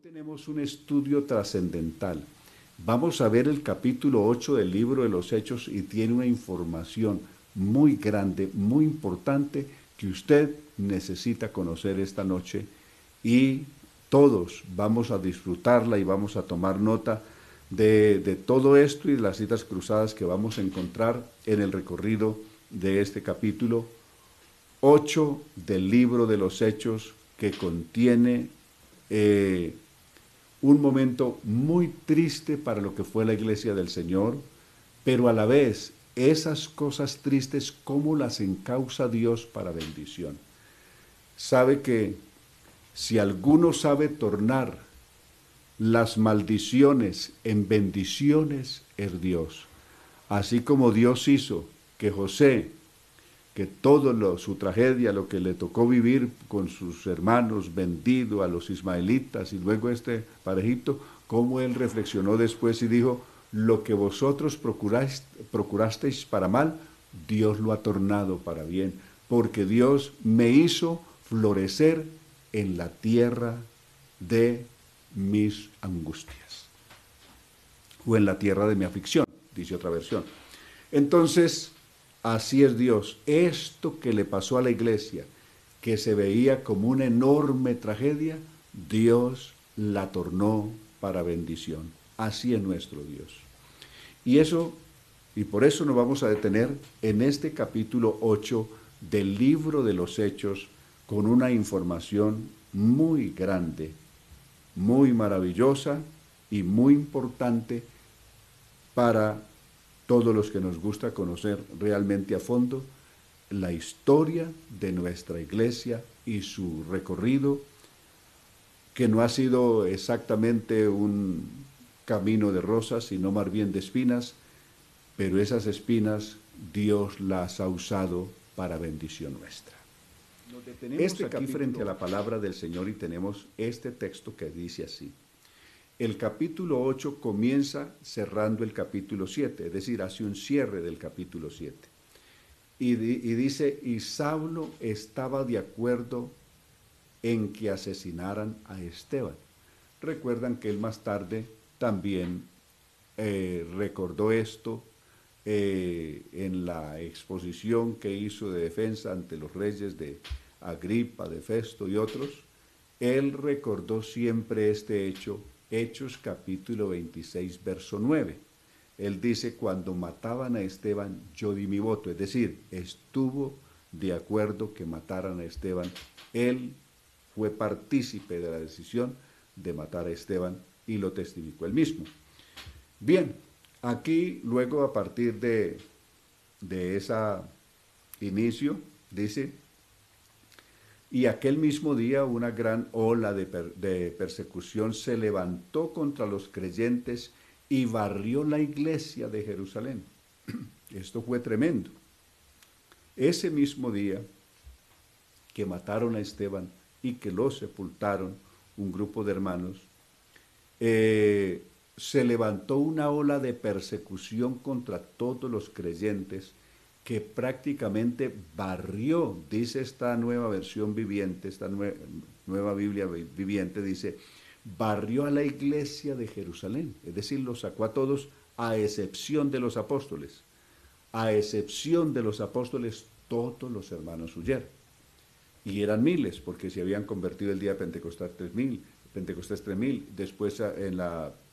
Tenemos un estudio trascendental. Vamos a ver el capítulo 8 del libro de los Hechos y tiene una información muy grande, muy importante que usted necesita conocer esta noche y todos vamos a disfrutarla y vamos a tomar nota de todo esto y de las citas cruzadas que vamos a encontrar en el recorrido de este capítulo 8 del libro de los Hechos que contiene un momento muy triste para lo que fue la iglesia del Señor, pero a la vez esas cosas tristes, ¿cómo las encausa Dios para bendición? Sabe que si alguno sabe tornar las maldiciones en bendiciones, es Dios. Así como Dios hizo que José, que su tragedia, lo que le tocó vivir con sus hermanos, vendido a los ismaelitas y luego para Egipto, cómo él reflexionó después y dijo, lo que vosotros procurasteis para mal, Dios lo ha tornado para bien, porque Dios me hizo florecer en la tierra de mis angustias, o en la tierra de mi aflicción, dice otra versión. Entonces, así es Dios. Esto que le pasó a la iglesia, que se veía como una enorme tragedia, Dios la tornó para bendición. Así es nuestro Dios. Y por eso nos vamos a detener en este capítulo 8 del libro de los Hechos con una información muy grande, muy maravillosa y muy importante para todos los que nos gusta conocer realmente a fondo la historia de nuestra iglesia y su recorrido, que no ha sido exactamente un camino de rosas, sino más bien de espinas, pero esas espinas Dios las ha usado para bendición nuestra. Aquí frente a la palabra del Señor y tenemos este texto que dice así. El capítulo 8 comienza cerrando el capítulo 7, es decir, hace un cierre del capítulo 7. Y dice, y Saulo estaba de acuerdo en que asesinaran a Esteban. Recuerdan que él más tarde también recordó esto en la exposición que hizo de defensa ante los reyes de Agripa, de Festo y otros. Él recordó siempre este hecho, Hechos capítulo 26, verso 9. Él dice, cuando mataban a Esteban, yo di mi voto, es decir, estuvo de acuerdo que mataran a Esteban. Él fue partícipe de la decisión de matar a Esteban y lo testificó él mismo. Bien, aquí luego a partir de ese inicio, dice, y aquel mismo día una gran ola de persecución se levantó contra los creyentes y barrió la iglesia de Jerusalén. Esto fue tremendo. Ese mismo día que mataron a Esteban y que lo sepultaron, un grupo de hermanos, se levantó una ola de persecución contra todos los creyentes que prácticamente barrió, dice esta nueva versión viviente, esta nueva Biblia viviente, dice, barrió a la iglesia de Jerusalén, es decir, los sacó a todos a excepción de los apóstoles. A excepción de los apóstoles, todos los hermanos huyeron. Y eran miles, porque se habían convertido el día de Pentecostés 3.000, después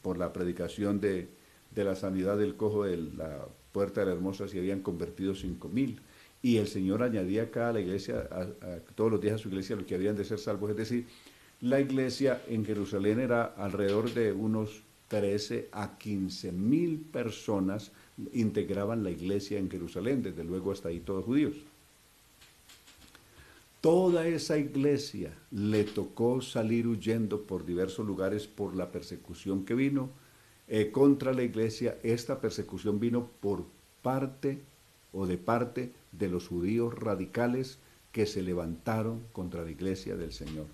por la predicación de la sanidad del cojo de la Puerta de la Hermosa se habían convertido 5.000. Y el Señor añadía acá a la iglesia, todos los días a su iglesia, los que habían de ser salvos. Es decir, la iglesia en Jerusalén era alrededor de unos 13 a 15.000 personas integraban la iglesia en Jerusalén, desde luego hasta ahí todos judíos. Toda esa iglesia le tocó salir huyendo por diversos lugares por la persecución que vino contra la iglesia. Esta persecución vino por parte de los judíos radicales que se levantaron contra la iglesia del Señor.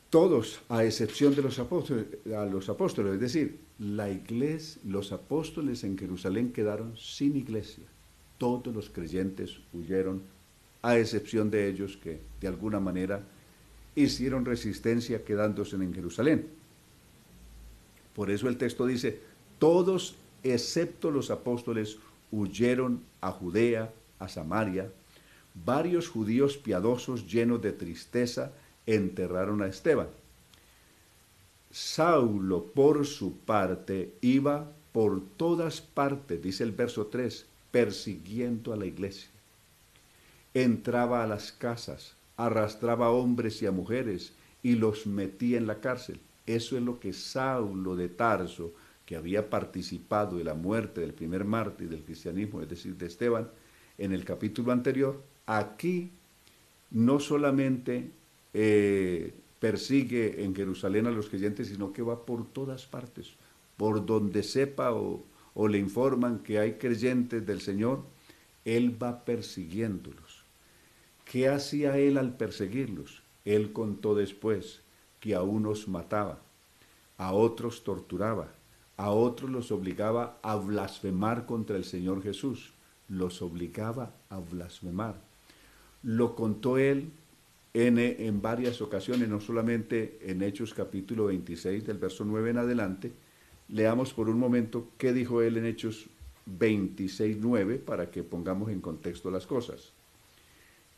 Todos, a excepción de los apóstoles, es decir, los apóstoles en Jerusalén quedaron sin iglesia. Todos los creyentes huyeron, a excepción de ellos que de alguna manera hicieron resistencia quedándose en Jerusalén. Por eso el texto dice, todos excepto los apóstoles huyeron a Judea, a Samaria. Varios judíos piadosos llenos de tristeza enterraron a Esteban. Saulo, por su parte, iba por todas partes, dice el verso 3, persiguiendo a la iglesia. Entraba a las casas, arrastraba a hombres y a mujeres y los metía en la cárcel. Eso es lo que Saulo de Tarso, que había participado de la muerte del primer mártir del cristianismo, es decir, de Esteban, en el capítulo anterior, aquí no solamente persigue en Jerusalén a los creyentes, sino que va por todas partes, por donde sepa o le informan que hay creyentes del Señor, él va persiguiéndolos. ¿Qué hacía él al perseguirlos? Él contó después que a unos mataba, a otros torturaba, a otros los obligaba a blasfemar contra el Señor Jesús, los obligaba a blasfemar. Lo contó él en varias ocasiones, no solamente en Hechos capítulo 26, del verso 9 en adelante. Leamos por un momento qué dijo él en Hechos 26, 9, para que pongamos en contexto las cosas.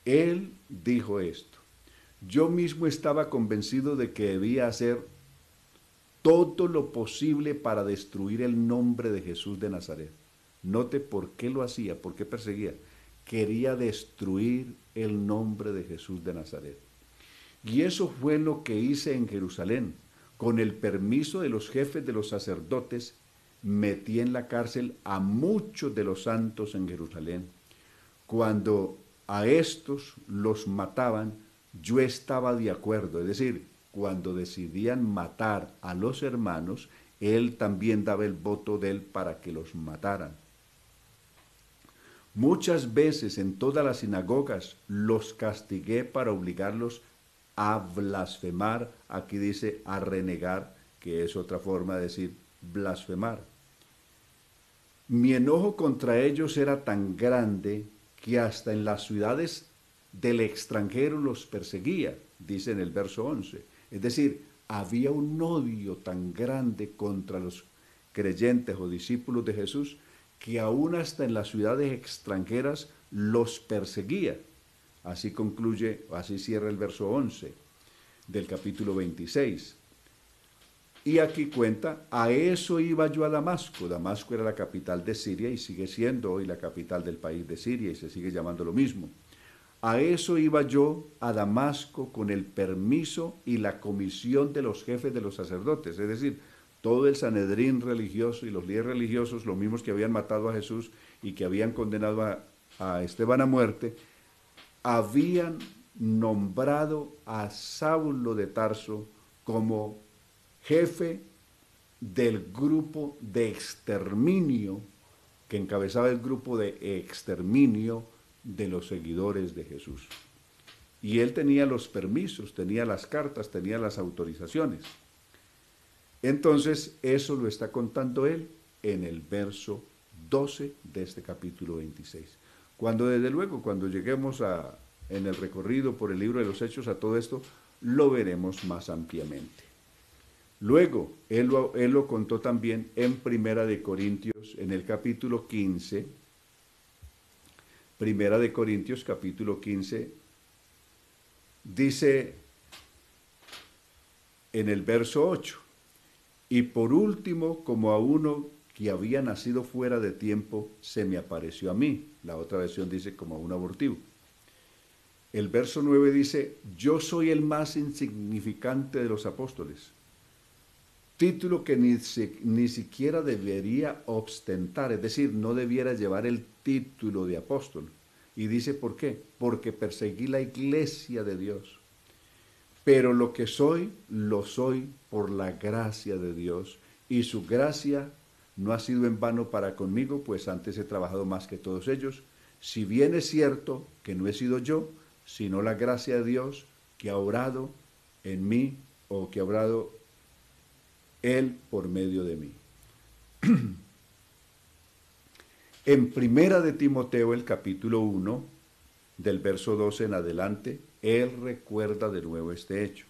Él dijo esto: yo mismo estaba convencido de que debía hacer todo lo posible para destruir el nombre de Jesús de Nazaret. Note por qué lo hacía, por qué perseguía. Quería destruir el nombre de Jesús de Nazaret. Y eso fue lo que hice en Jerusalén. Con el permiso de los jefes de los sacerdotes, metí en la cárcel a muchos de los santos en Jerusalén. Cuando a estos los mataban, yo estaba de acuerdo, es decir, cuando decidían matar a los hermanos, él también daba el voto de él para que los mataran. Muchas veces en todas las sinagogas los castigué para obligarlos a blasfemar. Aquí dice a renegar, que es otra forma de decir blasfemar. Mi enojo contra ellos era tan grande que hasta en las ciudades del extranjero los perseguía, dice en el verso 11. Es decir, había un odio tan grande contra los creyentes o discípulos de Jesús que aún hasta en las ciudades extranjeras los perseguía. Así concluye, así cierra el verso 11 del capítulo 26. Y aquí cuenta, a eso iba yo a Damasco. Damasco era la capital de Siria y sigue siendo hoy la capital del país de Siria y se sigue llamando lo mismo. A eso iba yo a Damasco con el permiso y la comisión de los jefes de los sacerdotes, es decir, todo el Sanedrín religioso y los líderes religiosos, los mismos que habían matado a Jesús y que habían condenado a Esteban a muerte, habían nombrado a Saulo de Tarso como jefe del grupo de exterminio, que encabezaba el grupo de exterminio de los seguidores de Jesús. Y él tenía los permisos, tenía las cartas, tenía las autorizaciones. Entonces, eso lo está contando él en el verso 12 de este capítulo 26. Cuando desde luego, cuando lleguemos en el recorrido por el libro de los Hechos a todo esto, lo veremos más ampliamente. Luego, él lo contó también en Primera de Corintios, en el capítulo 15. Primera de Corintios, capítulo 15, dice en el verso 8, y por último, como a uno que había nacido fuera de tiempo, se me apareció a mí. La otra versión dice como a un abortivo. El verso 9 dice, yo soy el más insignificante de los apóstoles. Título que ni siquiera debería ostentar, es decir, no debiera llevar el título de apóstol. Y dice, ¿por qué? Porque perseguí la iglesia de Dios. Pero lo que soy, lo soy por la gracia de Dios. Y su gracia no ha sido en vano para conmigo, pues antes he trabajado más que todos ellos. Si bien es cierto que no he sido yo, sino la gracia de Dios que ha obrado en mí, o que ha obrado Él por medio de mí. En Primera de Timoteo, el capítulo 1, del verso 12 en adelante, Él recuerda de nuevo este hecho.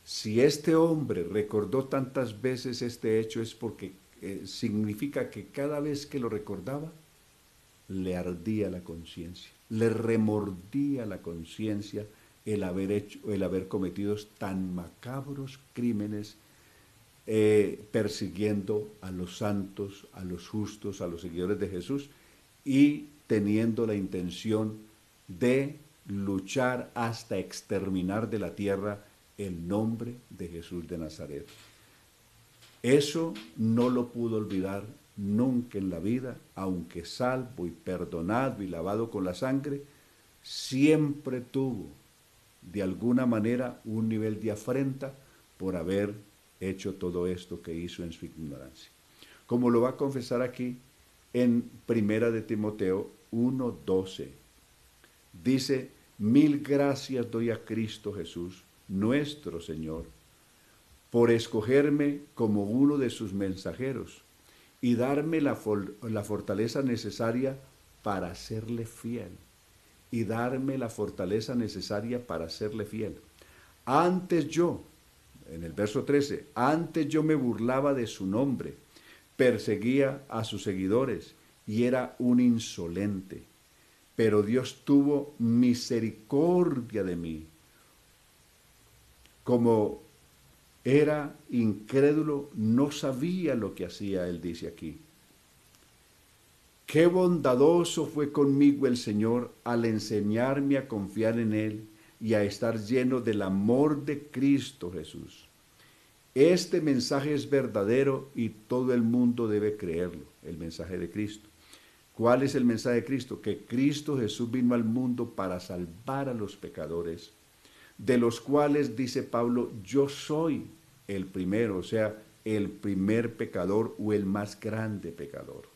Si este hombre recordó tantas veces este hecho es porque significa que cada vez que lo recordaba, le ardía la conciencia, le remordía la conciencia el haber cometido tan macabros crímenes, persiguiendo a los santos, a los justos, a los seguidores de Jesús y teniendo la intención de luchar hasta exterminar de la tierra el nombre de Jesús de Nazaret. Eso no lo pudo olvidar nunca en la vida, aunque salvo y perdonado y lavado con la sangre, siempre tuvo de alguna manera un nivel de afrenta por haber hecho todo esto que hizo en su ignorancia. Como lo va a confesar aquí en Primera de Timoteo 1:12. Dice: mil gracias doy a Cristo Jesús, nuestro Señor, por escogerme como uno de sus mensajeros y darme la fortaleza necesaria para serle fiel. Y darme la fortaleza necesaria para serle fiel. Antes yo, en el verso 13, antes yo me burlaba de su nombre, perseguía a sus seguidores y era un insolente. Pero Dios tuvo misericordia de mí. Como era incrédulo, no sabía lo que hacía, él dice aquí. Qué bondadoso fue conmigo el Señor al enseñarme a confiar en Él y a estar lleno del amor de Cristo Jesús. Este mensaje es verdadero y todo el mundo debe creerlo, el mensaje de Cristo. ¿Cuál es el mensaje de Cristo? Que Cristo Jesús vino al mundo para salvar a los pecadores, de los cuales, dice Pablo, yo soy el primero, o sea, el primer pecador o el más grande pecador.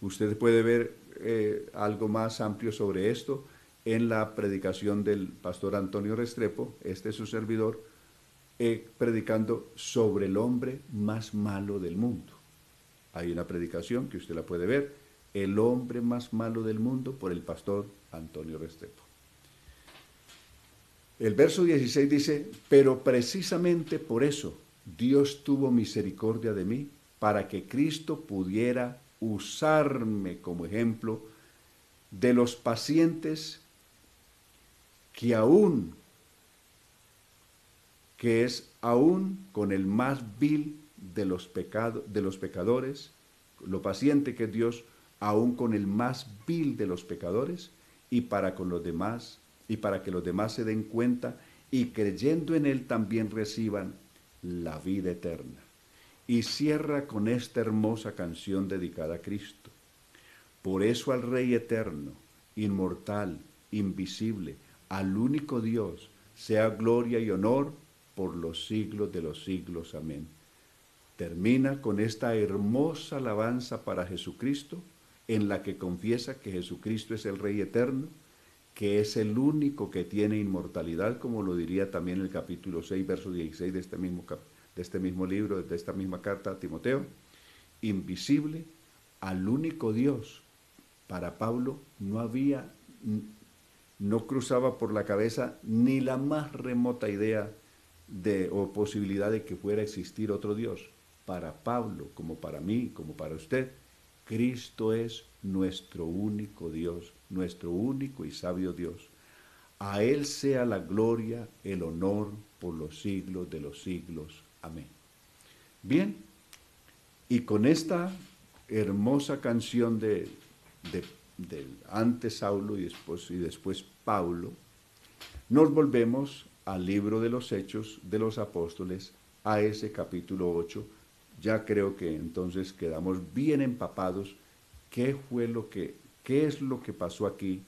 Usted puede ver algo más amplio sobre esto en la predicación del pastor Antonio Restrepo, este es su servidor, predicando sobre el hombre más malo del mundo. Hay una predicación que usted la puede ver, el hombre más malo del mundo, por el pastor Antonio Restrepo. El verso 16 dice: pero precisamente por eso Dios tuvo misericordia de mí, para que Cristo pudiera usarme como ejemplo de los pacientes que es aún con el más vil de los pecadores, lo paciente que es Dios, aún con el más vil de los pecadores, y para con los demás, y para que los demás se den cuenta y creyendo en Él también reciban la vida eterna. Y cierra con esta hermosa canción dedicada a Cristo. Por eso al Rey eterno, inmortal, invisible, al único Dios, sea gloria y honor por los siglos de los siglos. Amén. Termina con esta hermosa alabanza para Jesucristo, en la que confiesa que Jesucristo es el Rey eterno, que es el único que tiene inmortalidad, como lo diría también el capítulo 6, verso 16 de este mismo libro, de esta misma carta a Timoteo, invisible, al único Dios. Para Pablo no cruzaba por la cabeza ni la más remota idea o posibilidad de que fuera a existir otro Dios. Para Pablo, como para mí, como para usted, Cristo es nuestro único Dios, nuestro único y sabio Dios. A Él sea la gloria, el honor por los siglos de los siglos. Amén. Bien, y con esta hermosa canción del antes Saulo y después Pablo, nos volvemos al libro de los Hechos de los Apóstoles, a ese capítulo 8. Ya creo que entonces quedamos bien empapados qué es lo que pasó aquí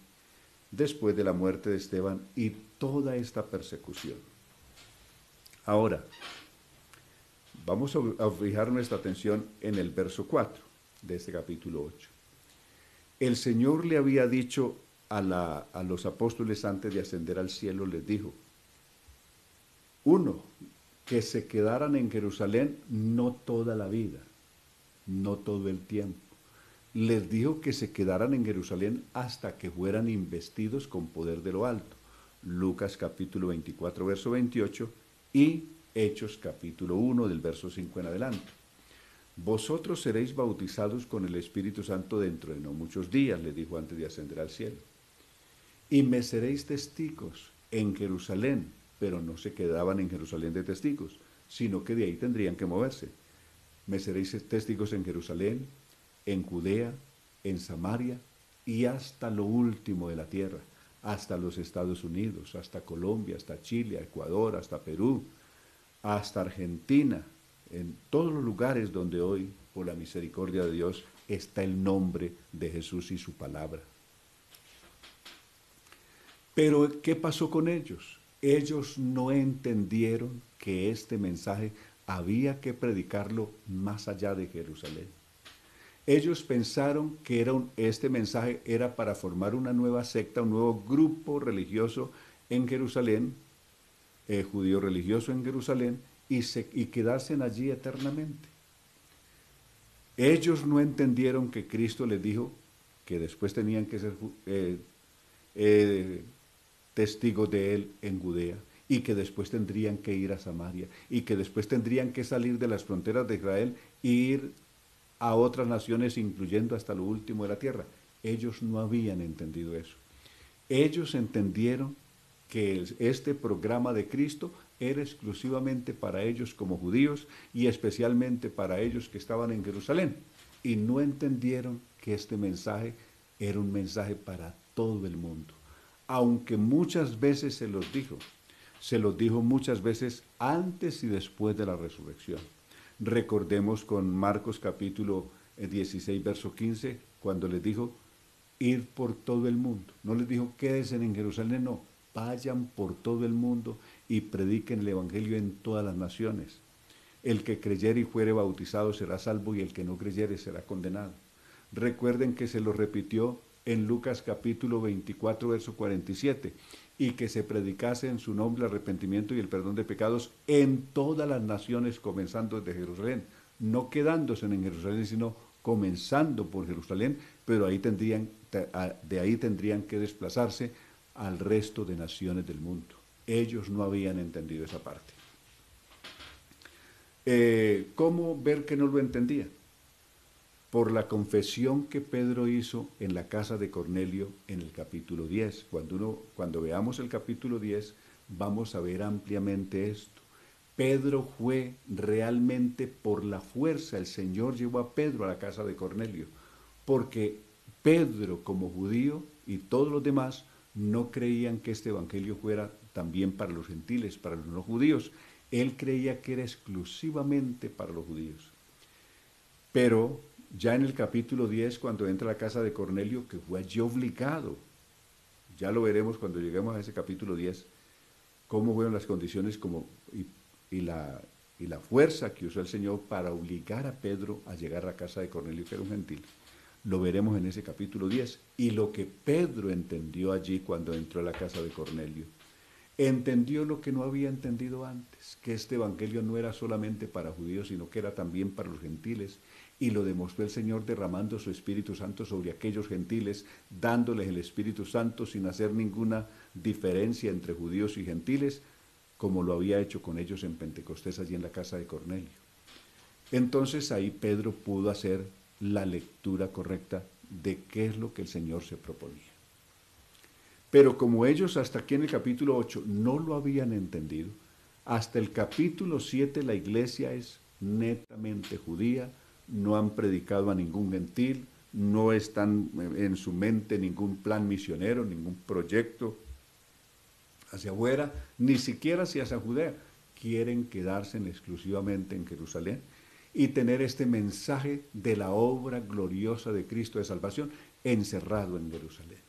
después de la muerte de Esteban y toda esta persecución. Ahora, vamos a fijar nuestra atención en el verso 4 de este capítulo 8. El Señor le había dicho a los apóstoles antes de ascender al cielo, les dijo: uno, que se quedaran en Jerusalén no toda la vida, no todo el tiempo, les dijo que se quedaran en Jerusalén hasta que fueran investidos con poder de lo alto. Lucas capítulo 24, verso 28 y Hechos capítulo 1 del verso 5 en adelante. Vosotros seréis bautizados con el Espíritu Santo dentro de no muchos días, le dijo antes de ascender al cielo. Y me seréis testigos en Jerusalén, pero no se quedaban en Jerusalén de testigos, sino que de ahí tendrían que moverse. Me seréis testigos en Jerusalén, en Judea, en Samaria y hasta lo último de la tierra, hasta los Estados Unidos, hasta Colombia, hasta Chile, Ecuador, hasta Perú, hasta Argentina, en todos los lugares donde hoy, por la misericordia de Dios, está el nombre de Jesús y su palabra. Pero, ¿qué pasó con ellos? Ellos no entendieron que este mensaje había que predicarlo más allá de Jerusalén. Ellos pensaron que este mensaje era para formar una nueva secta, un nuevo grupo religioso en Jerusalén, judío religioso en Jerusalén, y quedarse allí eternamente. Ellos no entendieron que Cristo les dijo que después tenían que ser testigos de Él en Judea, y que después tendrían que ir a Samaria, y que después tendrían que salir de las fronteras de Israel e ir a otras naciones, incluyendo hasta lo último de la tierra. Ellos no habían entendido eso. Ellos entendieron que este programa de Cristo era exclusivamente para ellos como judíos y especialmente para ellos que estaban en Jerusalén. Y no entendieron que este mensaje era un mensaje para todo el mundo. Aunque muchas veces se los dijo muchas veces antes y después de la resurrección. Recordemos con Marcos capítulo 16, verso 15, cuando les dijo, ir por todo el mundo. No les dijo, quédense en Jerusalén, no, vayan por todo el mundo y prediquen el Evangelio en todas las naciones. El que creyere y fuere bautizado será salvo y el que no creyere será condenado. Recuerden que se lo repitió en Lucas capítulo 24, verso 47, y que se predicase en su nombre el arrepentimiento y el perdón de pecados en todas las naciones, comenzando desde Jerusalén, no quedándose en Jerusalén, sino comenzando por Jerusalén, pero de ahí tendrían que desplazarse al resto de naciones del mundo. Ellos no habían entendido esa parte. ¿Cómo ver que no lo entendían? Por la confesión que Pedro hizo en la casa de Cornelio en el capítulo 10. Cuando veamos el capítulo 10, vamos a ver ampliamente esto. Pedro fue realmente por la fuerza. El Señor llevó a Pedro a la casa de Cornelio, porque Pedro, como judío, y todos los demás, no creían que este evangelio fuera también para los gentiles, para los no judíos. Él creía que era exclusivamente para los judíos. Pero ya en el capítulo 10, cuando entra a la casa de Cornelio, que fue allí obligado, ya lo veremos cuando lleguemos a ese capítulo 10, cómo fueron las condiciones y la fuerza que usó el Señor para obligar a Pedro a llegar a la casa de Cornelio, que era un gentil. Lo veremos en ese capítulo 10. Y lo que Pedro entendió allí cuando entró a la casa de Cornelio, entendió lo que no había entendido antes, que este evangelio no era solamente para judíos, sino que era también para los gentiles, y lo demostró el Señor derramando su Espíritu Santo sobre aquellos gentiles, dándoles el Espíritu Santo sin hacer ninguna diferencia entre judíos y gentiles, como lo había hecho con ellos en Pentecostés, allí en la casa de Cornelio. Entonces ahí Pedro pudo hacer la lectura correcta de qué es lo que el Señor se proponía. Pero como ellos hasta aquí en el capítulo 8 no lo habían entendido, hasta el capítulo 7 la iglesia es netamente judía, no han predicado a ningún gentil, no están en su mente ningún plan misionero, ningún proyecto hacia afuera, ni siquiera hacia Judea. Quieren quedarse exclusivamente en Jerusalén y tener este mensaje de la obra gloriosa de Cristo de salvación encerrado en Jerusalén.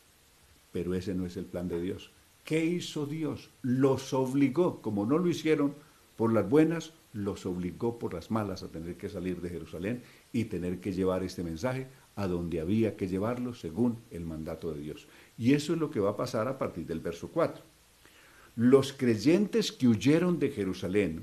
Pero ese no es el plan de Dios. ¿Qué hizo Dios? Los obligó, como no lo hicieron por las buenas, los obligó por las malas a tener que salir de Jerusalén y tener que llevar este mensaje a donde había que llevarlo según el mandato de Dios. Y eso es lo que va a pasar a partir del verso 4. Los creyentes que huyeron de Jerusalén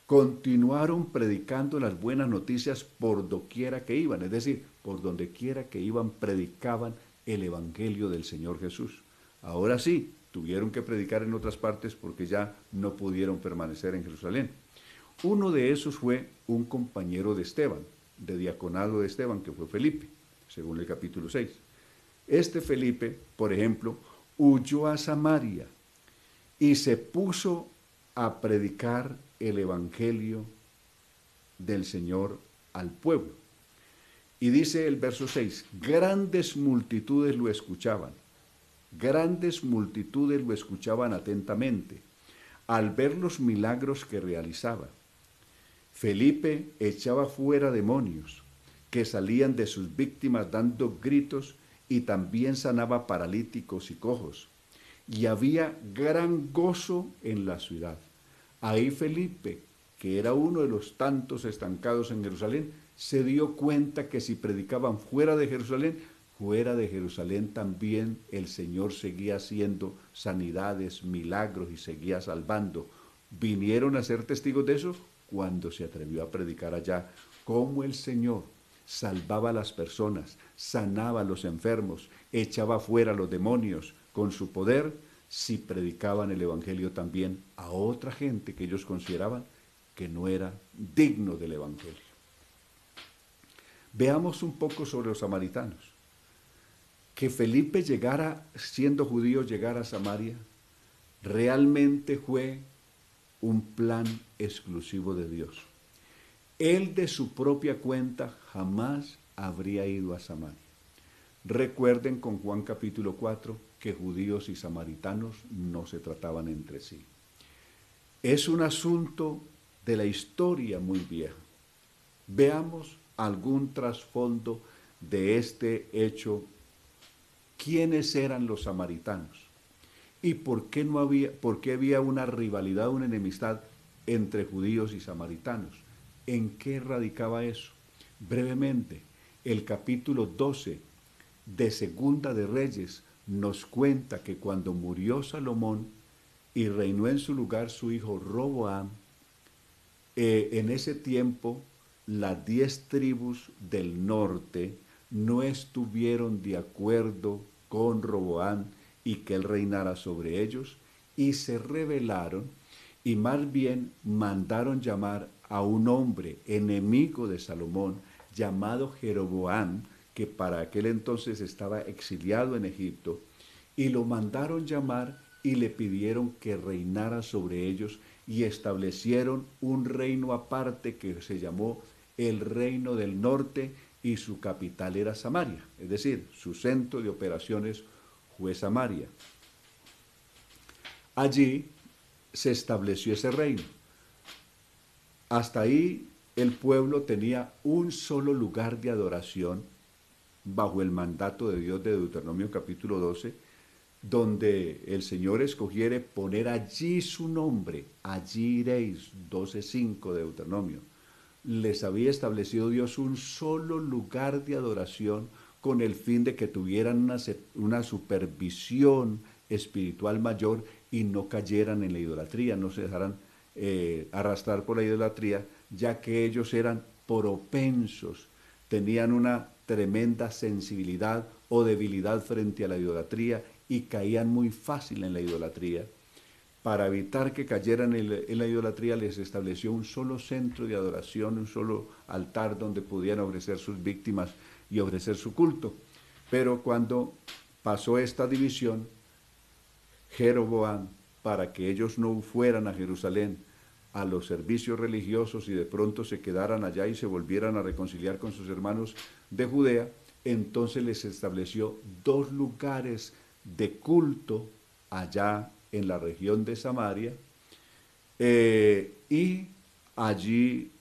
continuaron predicando las buenas noticias por doquiera que iban, es decir, por donde quiera que iban, predicaban el Evangelio del Señor Jesús. Ahora sí, tuvieron que predicar en otras partes porque ya no pudieron permanecer en Jerusalén. Uno de esos fue un compañero de Esteban, de diaconado de Esteban, que fue Felipe, según el capítulo 6. Este Felipe, por ejemplo, huyó a Samaria y se puso a predicar el Evangelio del Señor al pueblo. Y dice el verso 6, grandes multitudes lo escuchaban, grandes multitudes lo escuchaban atentamente, al ver los milagros que realizaba. Felipe echaba fuera demonios que salían de sus víctimas dando gritos y también sanaba paralíticos y cojos. Y había gran gozo en la ciudad. Ahí Felipe, que era uno de los tantos estancados en Jerusalén, se dio cuenta que si predicaban fuera de Jerusalén también el Señor seguía haciendo sanidades, milagros y seguía salvando. Vinieron a ser testigos de eso cuando se atrevió a predicar allá, cómo el Señor salvaba a las personas, sanaba a los enfermos, echaba fuera a los demonios con su poder, si predicaban el Evangelio también a otra gente que ellos consideraban que no era digno del Evangelio. Veamos un poco sobre los samaritanos. Que Felipe llegara, siendo judío, llegara a Samaria, realmente fue un plan exclusivo de Dios. Él de su propia cuenta jamás habría ido a Samaria. Recuerden con Juan capítulo 4 que judíos y samaritanos no se trataban entre sí. Es un asunto de la historia muy vieja. Veamos algún trasfondo de este hecho. ¿Quiénes eran los samaritanos? ¿Y por qué había una rivalidad, una enemistad entre judíos y samaritanos? ¿En qué radicaba eso? Brevemente, el capítulo 12 de Segunda de Reyes nos cuenta que cuando murió Salomón y reinó en su lugar su hijo Roboam, en ese tiempo las 10 tribus del norte no estuvieron de acuerdo con Roboam y que él reinara sobre ellos, y se rebelaron y más bien mandaron llamar a un hombre enemigo de Salomón llamado Jeroboam, que para aquel entonces estaba exiliado en Egipto, y lo mandaron llamar y le pidieron que reinara sobre ellos y establecieron un reino aparte que se llamó el Reino del Norte y su capital era Samaria, es decir, su centro de operaciones fue Samaria. Allí se estableció ese reino. Hasta ahí el pueblo tenía un solo lugar de adoración bajo el mandato de Dios de Deuteronomio capítulo 12, donde el Señor escogiere poner allí su nombre, allí iréis, 12:5 de Deuteronomio. Les había establecido Dios un solo lugar de adoración con el fin de que tuvieran una supervisión espiritual mayor y no cayeran en la idolatría, no se dejaran arrastrar por la idolatría, ya que ellos eran propensos, tenían una tremenda sensibilidad o debilidad frente a la idolatría y caían muy fácil en la idolatría. Para evitar que cayeran en la idolatría, les estableció un solo centro de adoración, un solo altar donde pudieran ofrecer sus víctimas y ofrecer su culto. Pero cuando pasó esta división, Jeroboam, para que ellos no fueran a Jerusalén a los servicios religiosos y de pronto se quedaran allá y se volvieran a reconciliar con sus hermanos de Judea, entonces les estableció 2 lugares de culto allá en la región de Samaria, y allí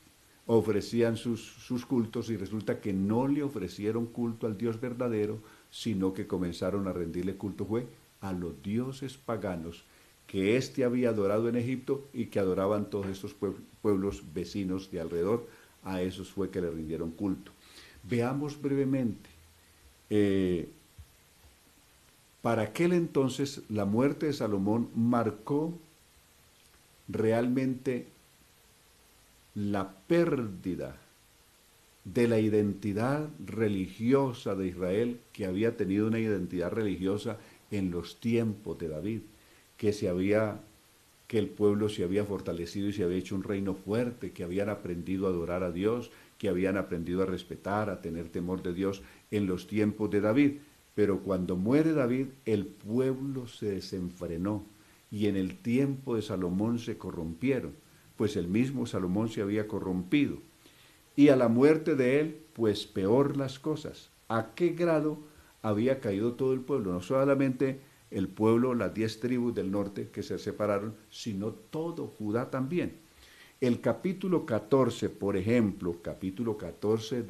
ofrecían sus cultos, y resulta que no le ofrecieron culto al Dios verdadero, sino que comenzaron a rendirle culto fue a los dioses paganos que éste había adorado en Egipto y que adoraban todos estos pueblos vecinos de alrededor. A esos fue que le rindieron culto. Veamos brevemente. Para aquel entonces, la muerte de Salomón marcó realmente la pérdida de la identidad religiosa de Israel, que había tenido una identidad religiosa en los tiempos de David, que el pueblo se había fortalecido y se había hecho un reino fuerte, que habían aprendido a adorar a Dios, que habían aprendido a respetar, a tener temor de Dios en los tiempos de David. Pero cuando muere David, el pueblo se desenfrenó y en el tiempo de Salomón se corrompieron, pues el mismo Salomón se había corrompido. Y a la muerte de él, pues peor las cosas. ¿A qué grado había caído todo el pueblo? No solamente el pueblo, las 10 tribus del norte que se separaron, sino todo Judá también. El capítulo 14, por ejemplo, capítulo 14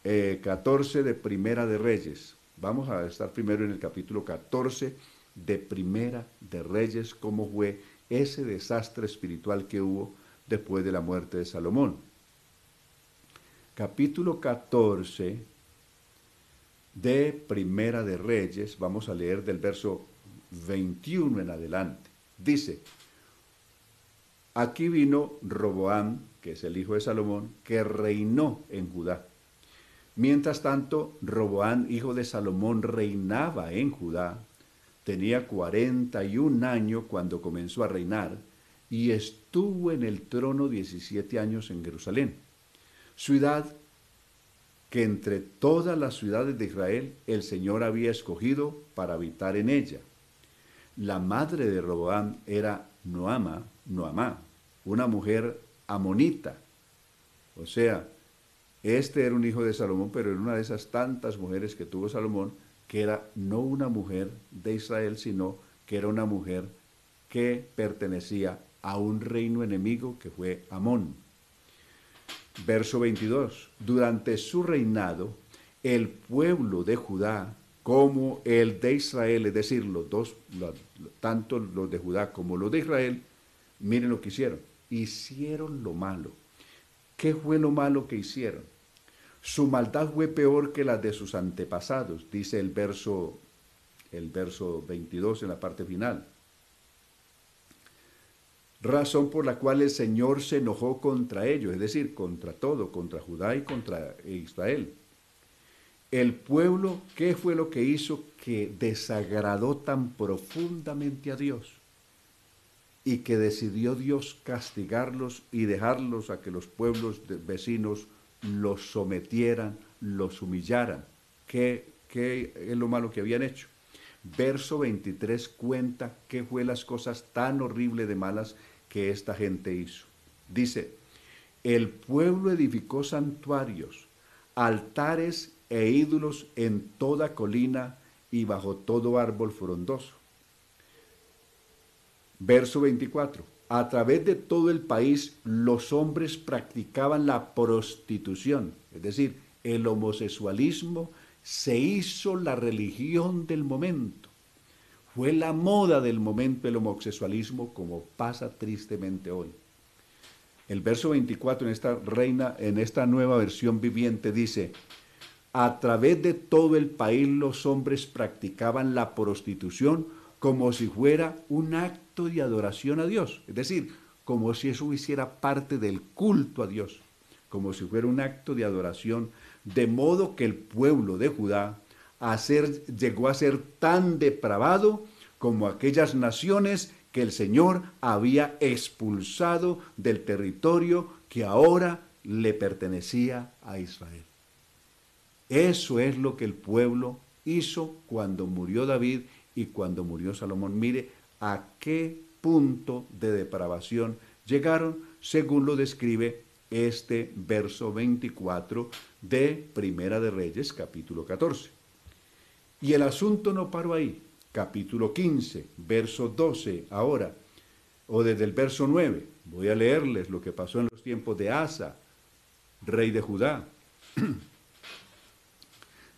de Primera de Reyes. Vamos a estar primero en el capítulo 14 de Primera de Reyes, cómo fue ese desastre espiritual que hubo después de la muerte de Salomón. Capítulo 14 de Primera de Reyes, vamos a leer del verso 21 en adelante. Dice, aquí vino Roboam, que es el hijo de Salomón, que reinó en Judá. Mientras tanto, Roboam, hijo de Salomón, reinaba en Judá. Tenía 41 años cuando comenzó a reinar y estuvo en el trono 17 años en Jerusalén, ciudad que entre todas las ciudades de Israel el Señor había escogido para habitar en ella. La madre de Roboam era Noamá, una mujer amonita. O sea, este era un hijo de Salomón, pero era una de esas tantas mujeres que tuvo Salomón, que era no una mujer de Israel, sino que era una mujer que pertenecía a un reino enemigo que fue Amón. Verso 22. Durante su reinado, el pueblo de Judá como el de Israel, es decir, tanto los de Judá como los de Israel, miren lo que hicieron. Hicieron lo malo. ¿Qué fue lo malo que hicieron? Su maldad fue peor que la de sus antepasados, dice el verso 22 en la parte final. Razón por la cual el Señor se enojó contra ellos, es decir, contra todo, contra Judá y contra Israel. El pueblo, ¿qué fue lo que hizo que desagradó tan profundamente a Dios? Y que decidió Dios castigarlos y dejarlos a que los pueblos vecinos los sometieran, los humillaran. ¿Qué es lo malo que habían hecho? Verso 23 cuenta qué fue las cosas tan horribles de malas que esta gente hizo. Dice, el pueblo edificó santuarios, altares e ídolos en toda colina y bajo todo árbol frondoso. Verso 24. A través de todo el país los hombres practicaban la prostitución, es decir, el homosexualismo se hizo la religión del momento. Fue la moda del momento el homosexualismo, como pasa tristemente hoy. El verso 24 en esta nueva versión viviente dice, a través de todo el país los hombres practicaban la prostitución como si fuera un acto de adoración a Dios, es decir, como si eso hiciera parte del culto a Dios, como si fuera un acto de adoración, de modo que el pueblo de Judá llegó a ser tan depravado como aquellas naciones que el Señor había expulsado del territorio que ahora le pertenecía a Israel. Eso es lo que el pueblo hizo cuando murió David y cuando murió Salomón. Mire a qué punto de depravación llegaron, según lo describe este verso 24 de Primera de Reyes, capítulo 14. Y el asunto no paró ahí. Capítulo 15, verso 12, ahora, o desde el verso 9. Voy a leerles lo que pasó en los tiempos de Asa, rey de Judá.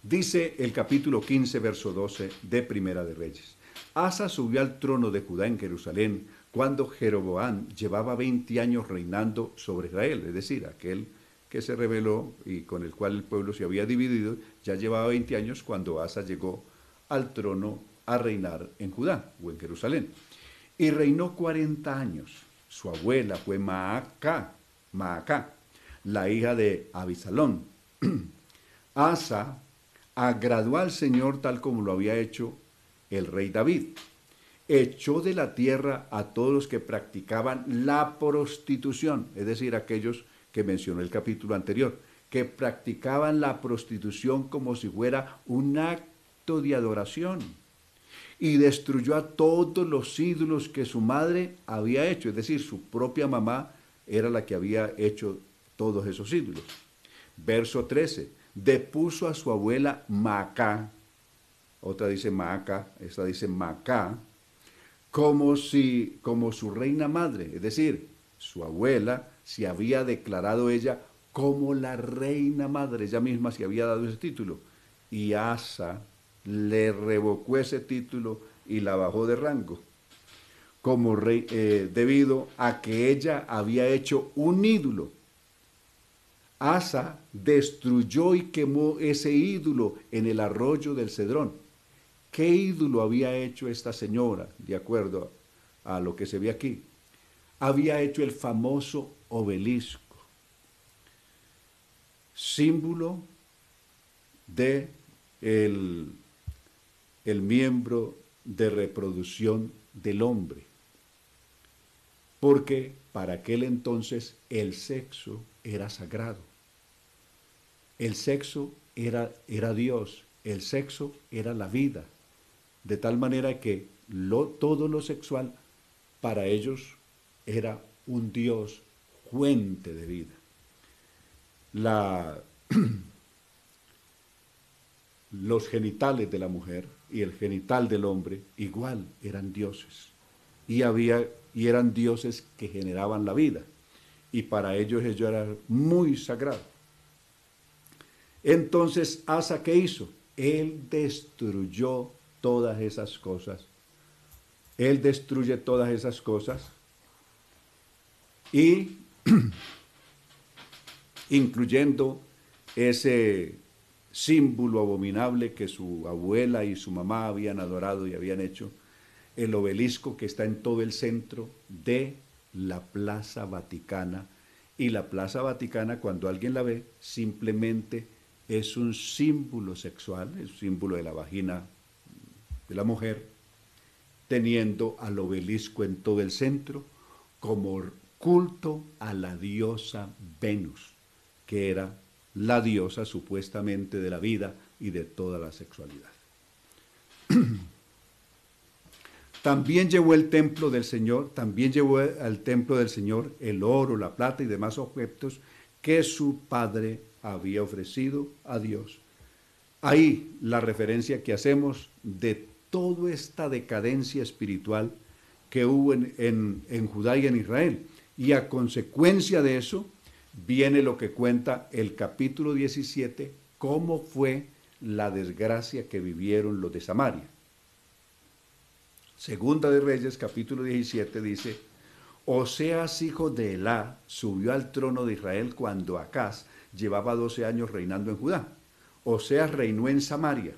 Dice el capítulo 15, verso 12 de Primera de Reyes. Asa subió al trono de Judá en Jerusalén cuando Jeroboam llevaba 20 años reinando sobre Israel, es decir, aquel que se rebeló y con el cual el pueblo se había dividido, ya llevaba 20 años cuando Asa llegó al trono a reinar en Judá o en Jerusalén. Y reinó 40 años. Su abuela fue Maacá, Maacá, la hija de Abisalón. Asa agradó al Señor tal como lo había hecho el rey David. Echó de la tierra a todos los que practicaban la prostitución, es decir, aquellos que mencionó el capítulo anterior, que practicaban la prostitución como si fuera un acto de adoración. Y destruyó a todos los ídolos que su madre había hecho, es decir, su propia mamá era la que había hecho todos esos ídolos. Verso 13, depuso a su abuela Maacá, otra dice Maaca, esta dice Macá, como su reina madre, es decir, su abuela se había declarado ella como la reina madre, ella misma se había dado ese título, y Asa le revocó ese título y la bajó de rango, como rey, debido a que ella había hecho un ídolo. Asa destruyó y quemó ese ídolo en el arroyo del Cedrón. ¿Qué ídolo había hecho esta señora, de acuerdo a lo que se ve aquí? Había hecho el famoso obelisco, símbolo de el miembro de reproducción del hombre, porque para aquel entonces el sexo era sagrado, el sexo era Dios, el sexo era la vida, de tal manera que todo lo sexual para ellos era un Dios fuente de vida. Los genitales de la mujer y el genital del hombre igual eran dioses y eran dioses que generaban la vida, y para ellos ello era muy sagrado. Entonces, Asa, ¿qué hizo? Él destruyó todas esas cosas. Él destruye todas esas cosas y incluyendo ese símbolo abominable que su abuela y su mamá habían adorado y habían hecho, el obelisco que está en todo el centro de la Plaza Vaticana. Y la Plaza Vaticana, cuando alguien la ve, simplemente es un símbolo sexual, es un símbolo de la vagina de la mujer, teniendo al obelisco en todo el centro como culto a la diosa Venus, que era la diosa supuestamente de la vida y de toda la sexualidad. También llevó al templo del Señor el oro, la plata y demás objetos que su padre había ofrecido a Dios. Ahí la referencia que hacemos de toda esta decadencia espiritual que hubo en Judá y en Israel. Y a consecuencia de eso viene lo que cuenta el capítulo 17, cómo fue la desgracia que vivieron los de Samaria. Segunda de Reyes, capítulo 17, dice: Oseas, hijo de Elá, subió al trono de Israel cuando Acaz llevaba 12 años reinando en Judá. Oseas reinó en Samaria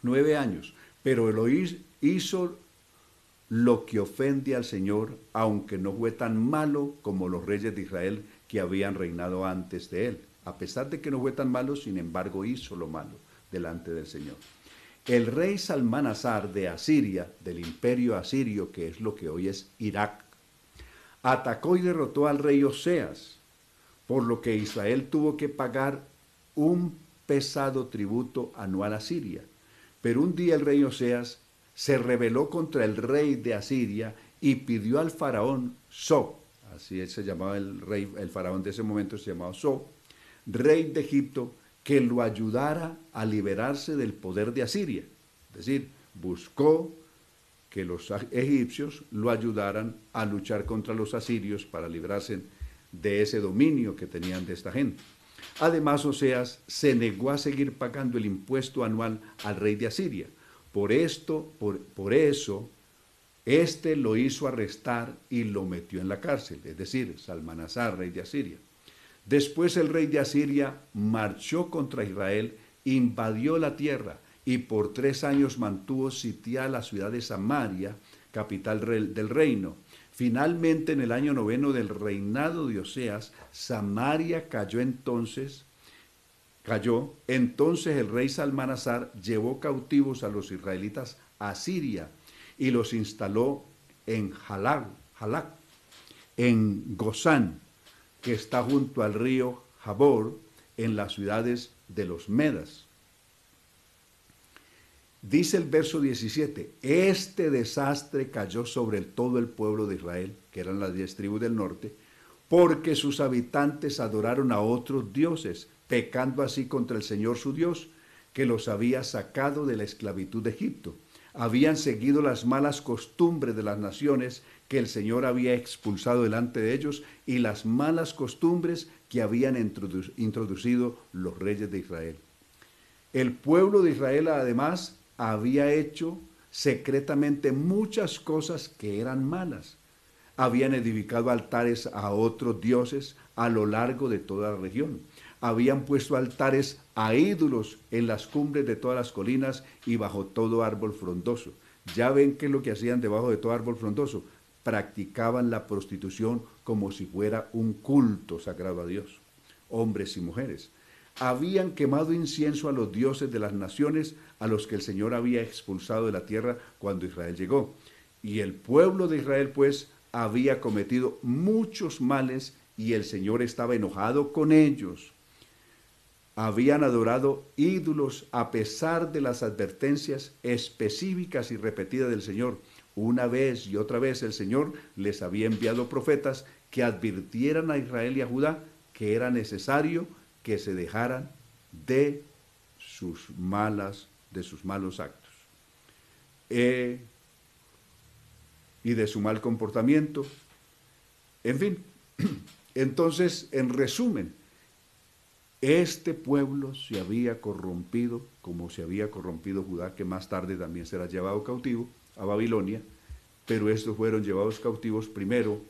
9 años, pero lo hizo lo que ofende al Señor, aunque no fue tan malo como los reyes de Israel que habían reinado antes de él. A pesar de que no fue tan malo, sin embargo hizo lo malo delante del Señor. El rey Salmanasar de Asiria, del imperio asirio, que es lo que hoy es Irak, atacó y derrotó al rey Oseas, por lo que Israel tuvo que pagar un pesado tributo anual a Siria. Pero un día el rey Oseas se rebeló contra el rey de Asiria y pidió al faraón So, así se llamaba el faraón de ese momento se llamaba So, rey de Egipto, que lo ayudara a liberarse del poder de Asiria. Es decir, buscó que los egipcios lo ayudaran a luchar contra los asirios para librarse de ese dominio que tenían de esta gente. Además, Oseas se negó a seguir pagando el impuesto anual al rey de Asiria. Por eso, este lo hizo arrestar y lo metió en la cárcel, es decir, Salmanasar, rey de Asiria. Después el rey de Asiria marchó contra Israel, invadió la tierra y por 3 años mantuvo sitiada la ciudad de Samaria, capital del reino. Finalmente, en el año 9 del reinado de Oseas, Samaria cayó. Entonces el rey Salmanasar llevó cautivos a los israelitas a Siria y los instaló en Halac, en Gozán, que está junto al río Jabor, en las ciudades de los Medas. Dice el verso 17, este desastre cayó sobre todo el pueblo de Israel, que eran las 10 tribus del norte, porque sus habitantes adoraron a otros dioses, pecando así contra el Señor su Dios, que los había sacado de la esclavitud de Egipto. Habían seguido las malas costumbres de las naciones que el Señor había expulsado delante de ellos y las malas costumbres que habían introducido los reyes de Israel. El pueblo de Israel además había hecho secretamente muchas cosas que eran malas. Habían edificado altares a otros dioses a lo largo de toda la región. Habían puesto altares a ídolos en las cumbres de todas las colinas y bajo todo árbol frondoso. Ya ven qué es lo que hacían debajo de todo árbol frondoso. Practicaban la prostitución como si fuera un culto sagrado a Dios, hombres y mujeres. Habían quemado incienso a los dioses de las naciones a los que el Señor había expulsado de la tierra cuando Israel llegó. Y el pueblo de Israel, pues, había cometido muchos males y el Señor estaba enojado con ellos. Habían adorado ídolos a pesar de las advertencias específicas y repetidas del Señor. Una vez y otra vez el Señor les había enviado profetas que advirtieran a Israel y a Judá que era necesario que se dejaran de sus malos actos y de su mal comportamiento. En fin, entonces, en resumen, este pueblo se había corrompido como se había corrompido Judá, que más tarde también será llevado cautivo a Babilonia, pero estos fueron llevados cautivos primero,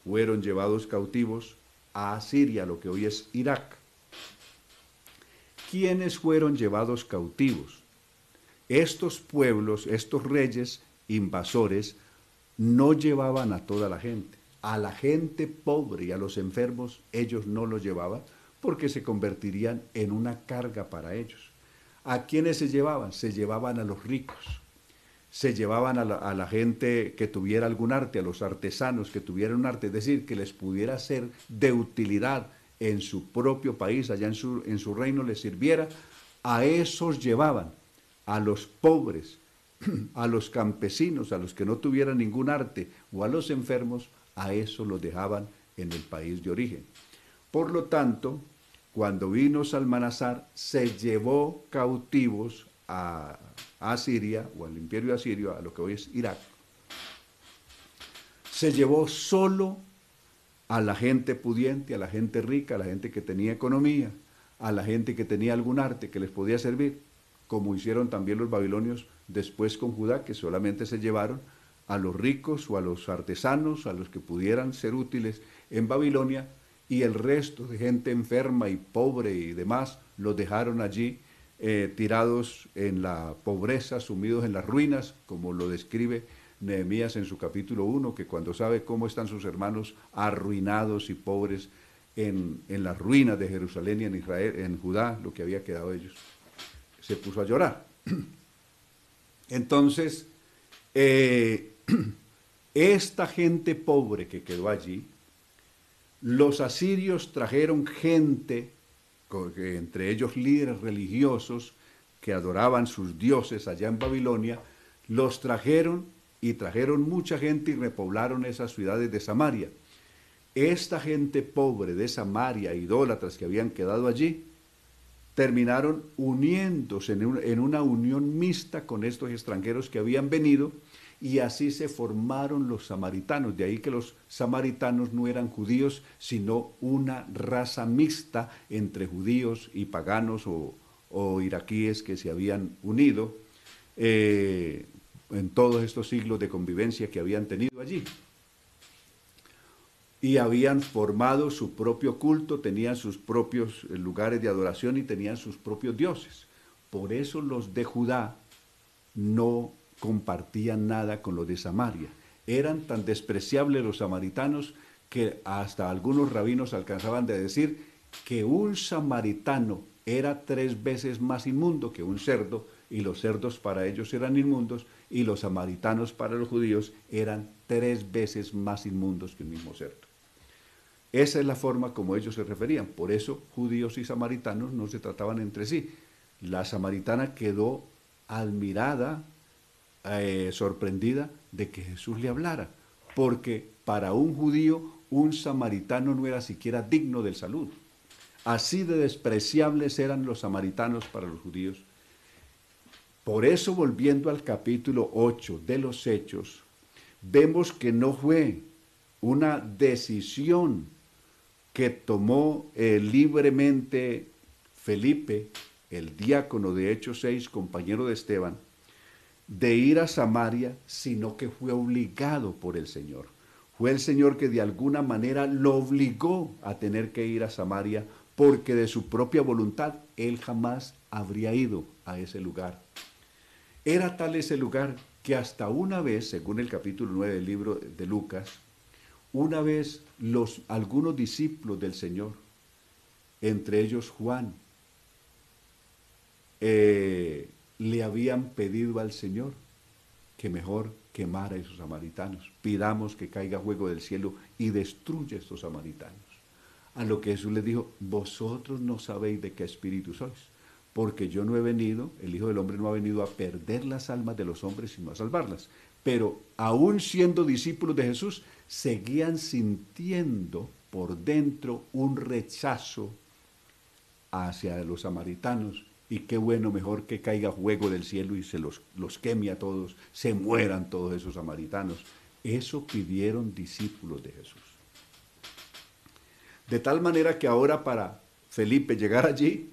fueron llevados cautivos a Asiria, lo que hoy es Irak. ¿Quiénes fueron llevados cautivos? Estos pueblos, estos reyes invasores, no llevaban a toda la gente. A la gente pobre y a los enfermos ellos no los llevaban porque se convertirían en una carga para ellos. ¿A quiénes se llevaban? Se llevaban a los ricos, se llevaban a la gente que tuviera algún arte, a los artesanos que tuvieran un arte, es decir, que les pudiera ser de utilidad en su propio país, allá en su reino les sirviera. A esos llevaban, a los pobres, a los campesinos, a los que no tuvieran ningún arte, o a los enfermos, a eso los dejaban en el país de origen. Por lo tanto, cuando vino Salmanasar, se llevó cautivos a Siria, o al imperio asirio, a lo que hoy es Irak. Se llevó solo a la gente pudiente, a la gente rica, a la gente que tenía economía, a la gente que tenía algún arte que les podía servir, como hicieron también los babilonios después con Judá, que solamente se llevaron a los ricos o a los artesanos, a los que pudieran ser útiles en Babilonia, y el resto de gente enferma y pobre y demás los dejaron allí tirados en la pobreza, sumidos en las ruinas, como lo describe Nehemías en su capítulo 1, que cuando sabe cómo están sus hermanos arruinados y pobres en las ruinas de Jerusalén y en Israel, en Judá, lo que había quedado de ellos, se puso a llorar. Entonces, esta gente pobre que quedó allí, los asirios trajeron gente, entre ellos líderes religiosos que adoraban sus dioses allá en Babilonia, los trajeron y trajeron mucha gente y repoblaron esas ciudades de Samaria. Esta gente pobre de Samaria, idólatras que habían quedado allí, terminaron uniéndose en una unión mixta con estos extranjeros que habían venido, y así se formaron los samaritanos. De ahí que los samaritanos no eran judíos, sino una raza mixta entre judíos y paganos o iraquíes que se habían unido en todos estos siglos de convivencia que habían tenido allí. Y habían formado su propio culto, tenían sus propios lugares de adoración y tenían sus propios dioses. Por eso los de Judá no compartían nada con los de Samaria. Eran tan despreciables los samaritanos que hasta algunos rabinos alcanzaban de decir que un samaritano era 3 veces más inmundo que un cerdo, y los cerdos para ellos eran inmundos, y los samaritanos para los judíos eran 3 veces más inmundos que un mismo cerdo. Esa es la forma como ellos se referían. Por eso judíos y samaritanos no se trataban entre sí. La samaritana quedó admirada, sorprendida de que Jesús le hablara, porque para un judío un samaritano no era siquiera digno del saludo. Así de despreciables eran los samaritanos para los judíos. Por eso, volviendo al capítulo 8 de los Hechos, vemos que no fue una decisión que tomó libremente Felipe, el diácono de Hechos 6, compañero de Esteban, de ir a Samaria, sino que fue obligado por el Señor. Fue el Señor que de alguna manera lo obligó a tener que ir a Samaria, porque de su propia voluntad él jamás habría ido a ese lugar. Era tal ese lugar que hasta una vez, según el capítulo 9 del libro de Lucas, una vez algunos discípulos del Señor, entre ellos Juan, le habían pedido al Señor que mejor quemara a esos samaritanos. Pidamos que caiga fuego del cielo y destruya a estos samaritanos. A lo que Jesús les dijo: vosotros no sabéis de qué espíritu sois, porque yo no he venido, el Hijo del Hombre no ha venido a perder las almas de los hombres, sino a salvarlas. Pero aún siendo discípulos de Jesús, seguían sintiendo por dentro un rechazo hacia los samaritanos. Y qué bueno, mejor que caiga fuego del cielo y se los queme a todos, se mueran todos esos samaritanos. Eso pidieron discípulos de Jesús. De tal manera que ahora, para Felipe llegar allí,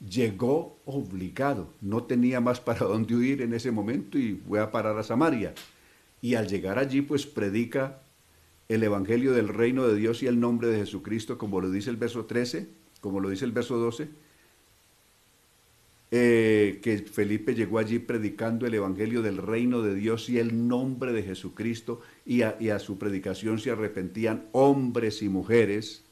llegó obligado, no tenía más para dónde huir en ese momento y fue a parar a Samaria. Y al llegar allí, pues predica el evangelio del reino de Dios y el nombre de Jesucristo, como lo dice el verso 13, como lo dice el verso 12, que Felipe llegó allí predicando el evangelio del reino de Dios y el nombre de Jesucristo, y a su predicación se arrepentían hombres y mujeres.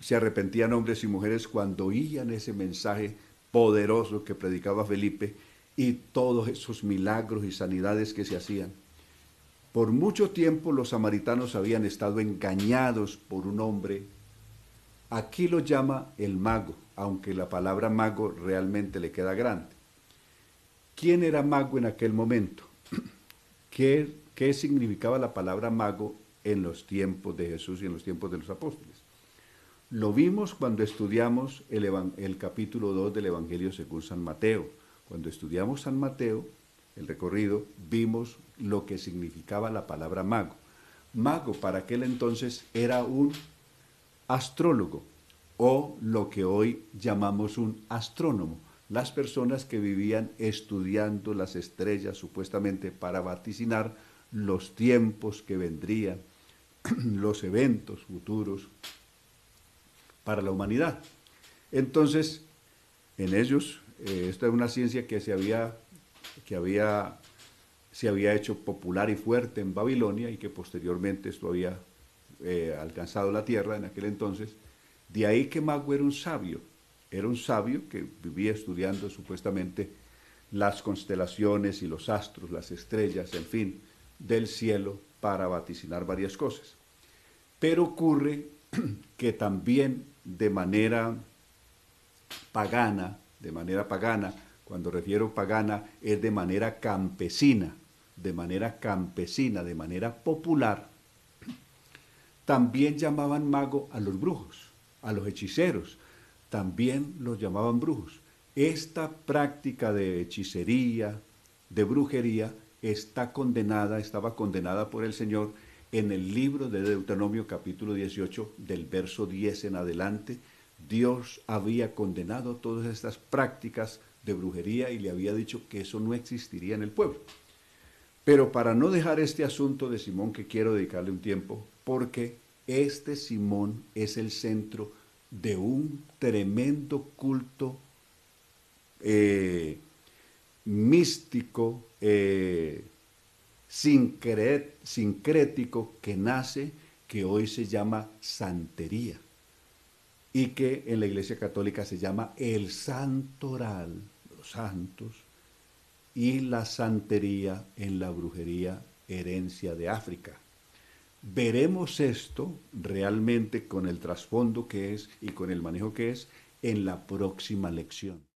Se arrepentían hombres y mujeres cuando oían ese mensaje poderoso que predicaba Felipe y todos esos milagros y sanidades que se hacían. Por mucho tiempo los samaritanos habían estado engañados por un hombre. Aquí lo llama el mago, aunque la palabra mago realmente le queda grande. ¿Quién era mago en aquel momento? ¿Qué significaba la palabra mago en los tiempos de Jesús y en los tiempos de los apóstoles? Lo vimos cuando estudiamos el capítulo 2 del Evangelio según San Mateo. Cuando estudiamos San Mateo, el recorrido, vimos lo que significaba la palabra mago. Mago para aquel entonces era un astrólogo, o lo que hoy llamamos un astrónomo. Las personas que vivían estudiando las estrellas supuestamente para vaticinar los tiempos que vendrían, los eventos futuros para la humanidad. Entonces, en ellos, esta es una ciencia que se había hecho popular y fuerte en Babilonia, y que posteriormente esto había alcanzado la tierra en aquel entonces. De ahí que mago era un sabio que vivía estudiando supuestamente las constelaciones y los astros, las estrellas, en fin, del cielo, para vaticinar varias cosas. Pero ocurre que también de manera pagana, cuando refiero pagana es de manera campesina, de manera popular, también llamaban mago a los brujos, a los hechiceros, también los llamaban brujos. Esta práctica de hechicería, de brujería, estaba condenada por el Señor en el libro de Deuteronomio capítulo 18, del verso 10 en adelante. Dios había condenado todas estas prácticas de brujería y le había dicho que eso no existiría en el pueblo. Pero para no dejar este asunto de Simón, que quiero dedicarle un tiempo, porque este Simón es el centro de un tremendo culto místico, sincrético que nace, que hoy se llama santería y que en la Iglesia Católica se llama el santoral, los santos, y la santería en la brujería, herencia de África. Veremos esto realmente con el trasfondo que es y con el manejo que es en la próxima lección.